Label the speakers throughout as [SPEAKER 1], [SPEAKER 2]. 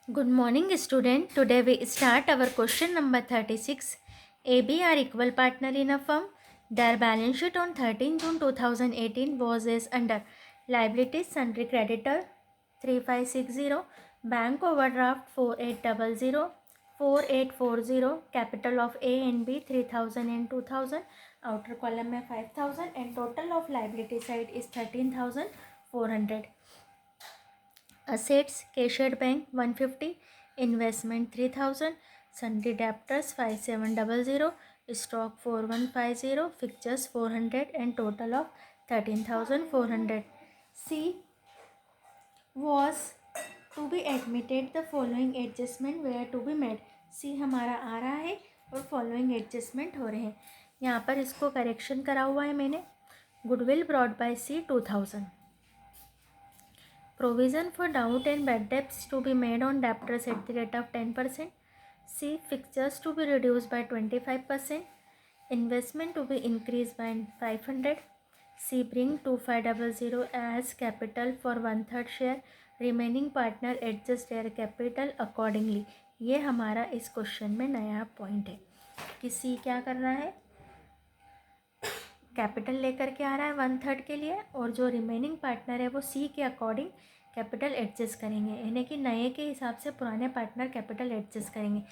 [SPEAKER 1] Good morning, student. Today we start our question number 36. AB are equal partner in a firm. Their balance sheet on 13 June 2018 was as under liabilities sundry creditor 3560, bank overdraft 4800, 4840, capital of A and B 3000 and 2000, outer column में 5000 and total of liability side is 13,400. Assets Cashier Bank 150, investment 3000, sundry debtors 5700, stock 4150, fixtures 400 and total of 13,400. C was to be admitted the following adjustment were to be made. C हमारा आ रहा है और following adjustment हो रहे हैं. यहाँ पर इसको करेक्शन करा हुआ है मैंने. Goodwill brought by C 2000. Provision for doubt and bad debts to be made on debtors at the rate of 10%. C. Fixtures to be reduced by 25%. Investment to be increased by 500. C. Bring 2500 as capital for 1/3 share. Remaining partner adjust their capital accordingly. ये हमारा इस question में नया point है कि C क्या कर रहा है, कैपिटल लेकर के आ रहा है 1/3 के लिए और जो रिमेनिंग पार्टनर है वो सी के अकॉर्डिंग कैपिटल एडजस्ट करेंगे, यानी कि नए के हिसाब से पुराने पार्टनर कैपिटल एडजस्ट करेंगे.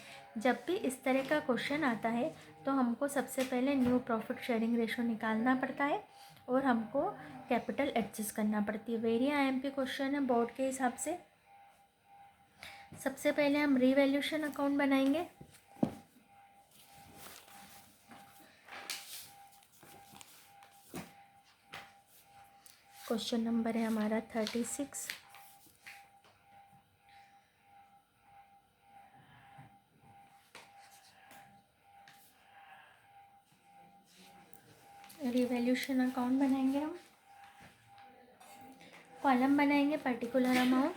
[SPEAKER 1] जब भी इस तरह का क्वेश्चन आता है तो हमको सबसे पहले न्यू प्रॉफिट शेयरिंग रेशो निकालना पड़ता है और हमको कैपिटल एडजस्ट करना पड़ती है. वेरी IMP क्वेश्चन है बोर्ड के हिसाब से. सबसे पहले हम रीवैल्यूएशन अकाउंट बनाएंगे. क्वेश्चन नंबर है हमारा 36. रिवैल्यूएशन अकाउंट बनाएंगे हम. कॉलम बनाएंगे पर्टिकुलर अमाउंट.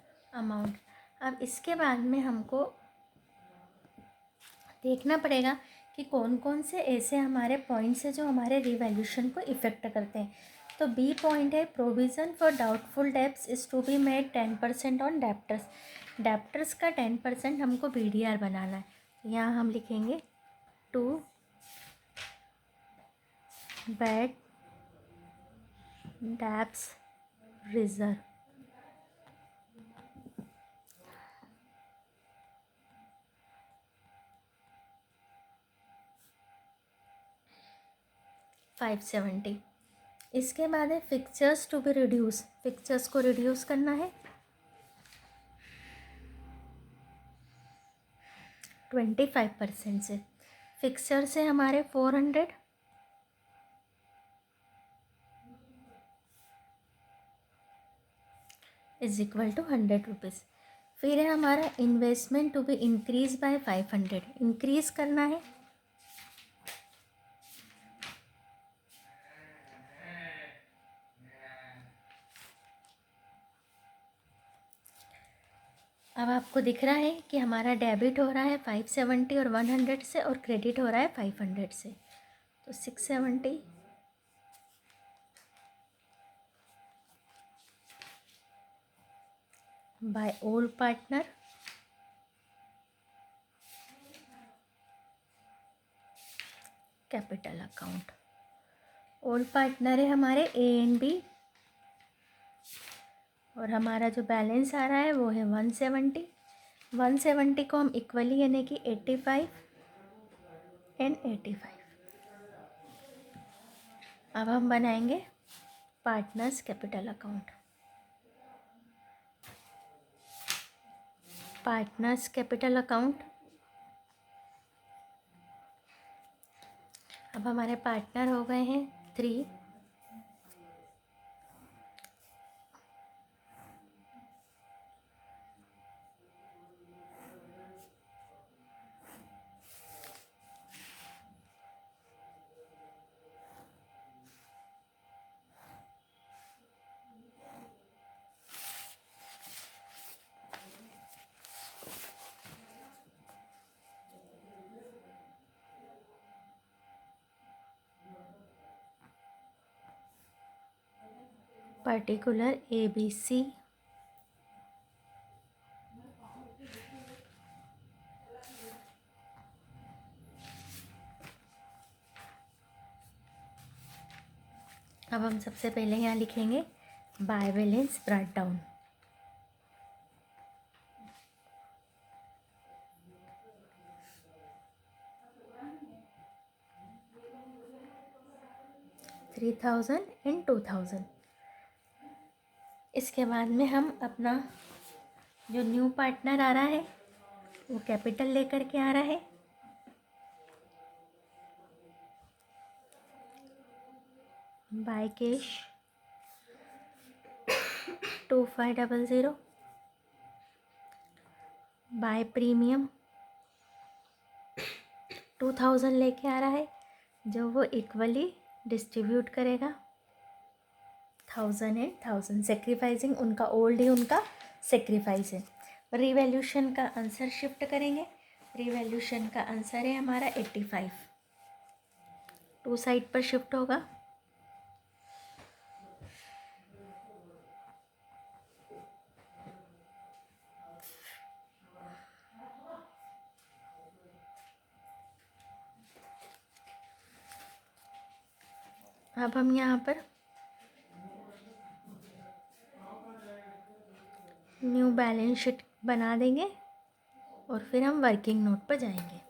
[SPEAKER 1] Particular amount. अब इसके बाद में हमको देखना पड़ेगा कि कौन कौन से ऐसे हमारे पॉइंट्स हैं जो हमारे रिवैल्यूएशन को इफ़ेक्ट करते हैं. तो बी पॉइंट है provision for doubtful debts is to be made 10% on debtors. Debtors का 10% हमको BDR बनाना है. यहाँ हम लिखेंगे टू बैड डेब्ट्स रिजर्व. $570. इसके बाद है fixtures to be reduce. Fixtures को रिड्यूस करना है 25% से. फिक्चर से हमारे 400 इज इक्वल टू 100 रुपीज़. फिर है हमारा investment to be increase by 500. Increase करना है अब आपको दिख रहा है कि हमारा डेबिट हो रहा है 570 और 100 से और क्रेडिट हो रहा है 500 से. तो 670 by old partner capital account. Old partner है हमारे A एंड B और हमारा जो बैलेंस आ रहा है वो है 170. 170 को हम इक्वली यानी कि 85 एंड 85. अब हम बनाएंगे partners capital account. Partners capital account. अब हमारे पार्टनर हो गए हैं 3। Particular ABC। अब हम सबसे पहले यहाँ लिखेंगे by balance brought down. $3000 and $2000। इसके बाद में हम अपना जो न्यू पार्टनर आ रहा है वो कैपिटल लेकर के आ रहा है। By cash 2500। बाय प्रीमियम 2000 लेके आ रहा है, जो वो इक्वली डिस्ट्रीब्यूट करेगा 1000 एंड 1000। सेक्रीफाइसिंग उनका ओल्ड ही उनका सेक्रीफाइस है। रिवैल्यूशन का आंसर शिफ्ट करेंगे। रिवैल्यूशन का आंसर है हमारा 85। टू साइड पर शिफ्ट होगा। अब हम यहाँ पर न्यू बैलेंस शीट बना देंगे और फिर हम वर्किंग नोट पर जाएंगे।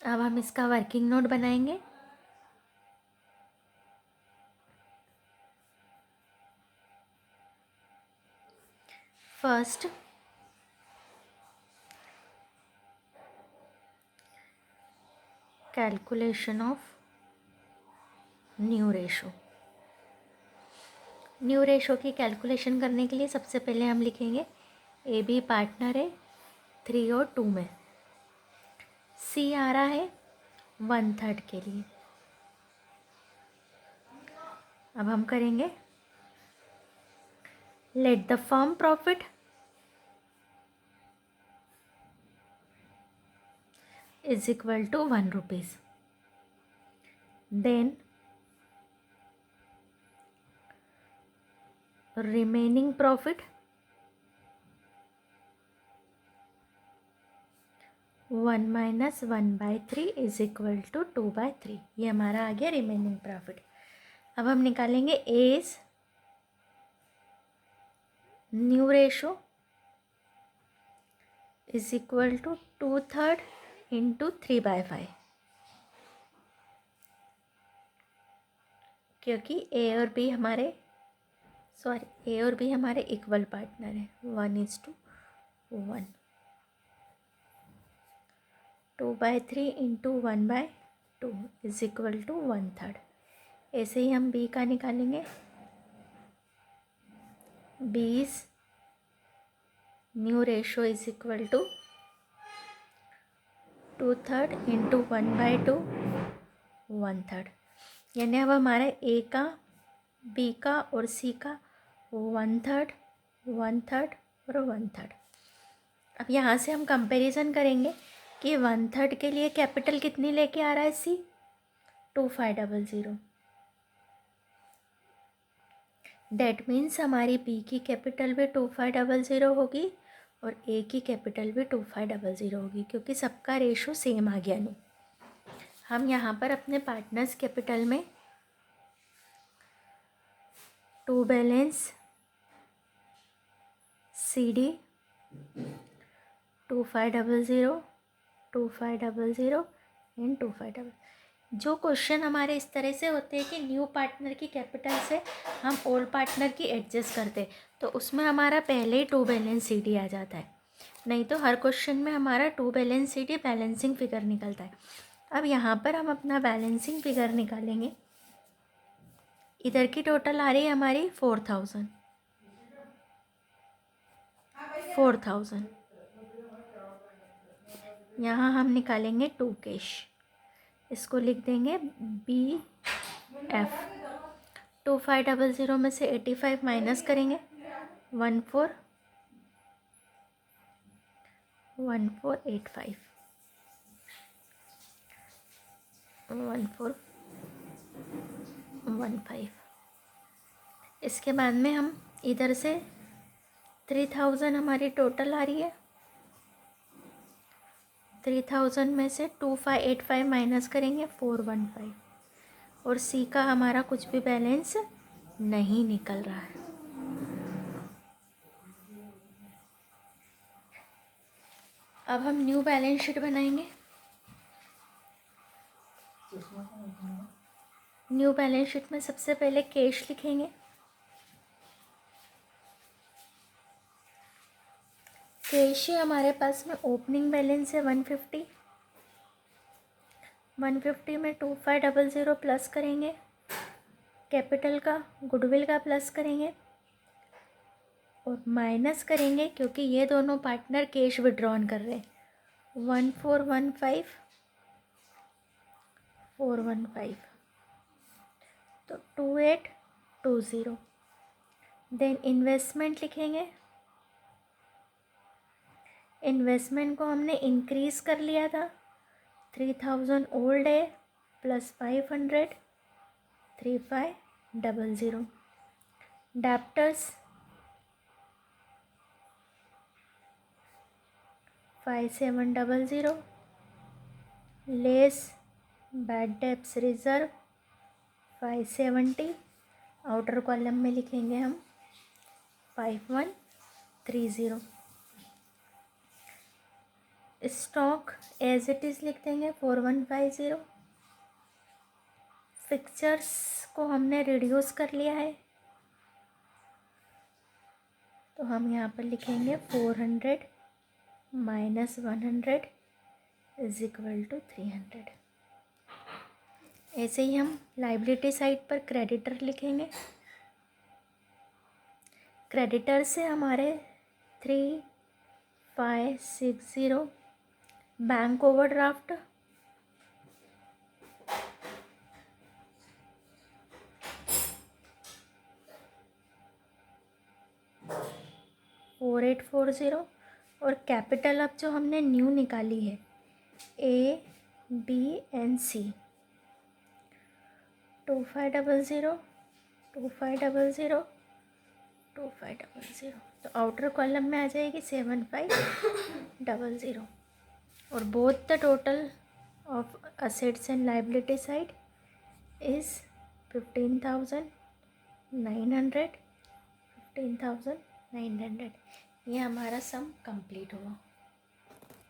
[SPEAKER 1] अब हम इसका वर्किंग नोट बनाएंगे। First calculation of new ratio. New ratio की कैलकुलेशन करने के लिए सबसे पहले हम लिखेंगे AB पार्टनर है 3 और 2 में। C आ रहा है 1/3 के लिए। अब हम करेंगे let the firm profit is equal to 1 rupees. Then remaining profit 1 minus 1/3 is equal to 2/3। ये हमारा आ गया रिमेनिंग प्रॉफिट। अब हम निकालेंगे as new ratio is equal to 2/3 into 3/5, क्योंकि ए और बी हमारे इक्वल पार्टनर है। 1:1। 2/3 इंटू 1/2 इज इक्वल टू 1/3। ऐसे ही हम बी का निकालेंगे। B's new ratio is equal to 2/3 into 1/2 1/3। यानी अब हमारा ए का, बी का और सी का 1/3 1/3 और 1/3। अब यहाँ से हम कंपैरिजन करेंगे कि 1/3 के लिए कैपिटल कितनी लेके आ रहा है सी 2500। डेट मीन्स हमारी बी की कैपिटल भी 2500 होगी और ए की कैपिटल भी 2500 होगी क्योंकि सबका रेशो सेम आ गया। नो हम यहाँ पर अपने पार्टनर्स कैपिटल में टू बैलेंस CD 2500 2500 एंड 2500। जो क्वेश्चन हमारे इस तरह से होते हैं कि न्यू पार्टनर की कैपिटल से हम ओल्ड पार्टनर की एडजस्ट करते हैं, तो उसमें हमारा पहले ही टू बैलेंस CD आ जाता है। नहीं तो हर क्वेश्चन में हमारा to balance CD balancing figure निकलता है। अब यहाँ पर हम अपना बैलेंसिंग फिगर निकालेंगे। इधर की टोटल आ रही है हमारी 4000। यहाँ हम निकालेंगे टू कैश, इसको लिख देंगे BF। 2500 में से 85 माइनस करेंगे 1485 1415। इसके बाद में हम इधर से 3000 हमारी टोटल आ रही है। 3000 में से 2585 माइनस करेंगे 415 और C का हमारा कुछ भी बैलेंस नहीं निकल रहा है। अब हम न्यू बैलेंस शीट बनाएंगे। न्यू बैलेंस शीट में सबसे पहले कैश लिखेंगे। कैश है हमारे पास में ओपनिंग बैलेंस है 150। 150 में 2500 प्लस करेंगे, कैपिटल का गुडविल का प्लस करेंगे और माइनस करेंगे क्योंकि ये दोनों पार्टनर कैश विड्रॉन कर रहे हैं 1415 415 तो 2820। देन इन्वेस्टमेंट लिखेंगे। इन्वेस्टमेंट को हमने इंक्रीज़ कर लिया था, 3000 ओल्ड है plus 500 3500। Debtors 5700 less bad debts reserve 570। Outer column में लिखेंगे हम 5130। स्टॉक एज इट इज़ लिख देंगे 4150। फिक्चर्स को हमने रिड्यूस कर लिया है तो हम यहाँ पर लिखेंगे 400 माइनस 100 इज इक्वल टू 300। ऐसे ही हम लाइबिलिटी साइड पर क्रेडिटर लिखेंगे। क्रेडिटर से हमारे 3560 बैंक ओवरड्राफ्ट 4840 और कैपिटल अब जो हमने न्यू निकाली है A B and C 2500 2500 2500 तो आउटर कॉलम में आ जाएगी 7500 और both the total of assets and liability side is 15,900 15,900। ये हमारा सम कंप्लीट हुआ।